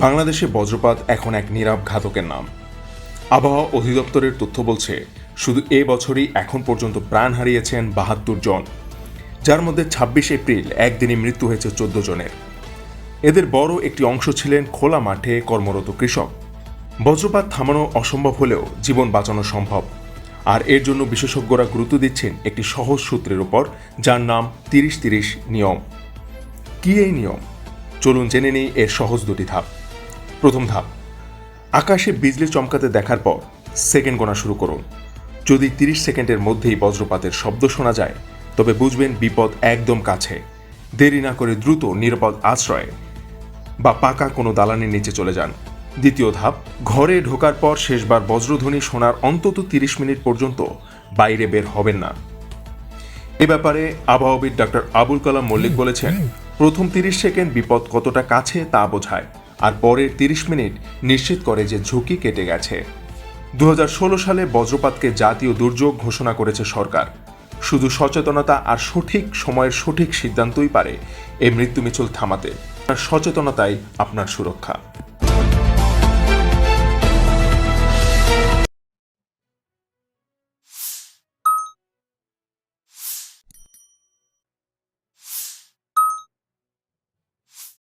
বাংলাদেশে বজ্রপাত এখন এক নীরব ঘাতকের নাম। আবহাওয়া অধিদপ্তরের তথ্য বলছে শুধু এ বছরই এখন পর্যন্ত প্রাণ হারিয়েছেন ৭২ জন, যার মধ্যে ২৬ এপ্রিল একদিনই মৃত্যু হয়েছে ১৪ জনের। এদের বড় একটি অংশ ছিলেন খোলা মাঠে কর্মরত কৃষক। বজ্রপাত থামানো অসম্ভব হলেও জীবন বাঁচানো সম্ভব, আর এর জন্য বিশেষজ্ঞরা গুরুত্ব দিচ্ছেন একটি সহজ সূত্রের উপর, যার নাম ৩০-৩০ নিয়ম। কি এই নিয়ম? চলুন জেনে নিই এর সহজ দুটি ধাপ। প্রথম ধাপ, আকাশে বিজলি চমকাতে দেখার পর সেকেন্ড গোনা শুরু করুন। যদি ৩০ সেকেন্ডের মধ্যেই বজ্রপাতের শব্দ শোনা যায়, তবে বুঝবেন বিপদ একদম কাছে। দেরি না করে দ্রুত নিরাপদ আশ্রয়ে বা পাকা কোনো দালানের নিচে চলে যান। দ্বিতীয় ধাপ, ঘরে ঢোকার পর শেষবার বজ্রধ্বনি শোনার অন্তত ৩০ মিনিট পর্যন্ত বাইরে বের হবেন না। এ ব্যাপারে আবহাওয়াবিদ ডক্টর আবুল কালাম মল্লিক বলেছেন, প্রথম ৩০ সেকেন্ড বিপদ কতটা কাছে তা বোঝায়, আর পরের ৩০ মিনিট নিশ্চিত করে যে ঝুঁকি কেটে গেছে। ২০১৬ সালে বজ্রপাতকে জাতীয় দুর্যোগ ঘোষণা করেছে সরকার। শুধু সচেতনতা আর সঠিক সময়ের সঠিক সিদ্ধান্তই পারে এই মৃত্যু মিছিল থামাতে। আর সচেতনতাই আপনার সুরক্ষা।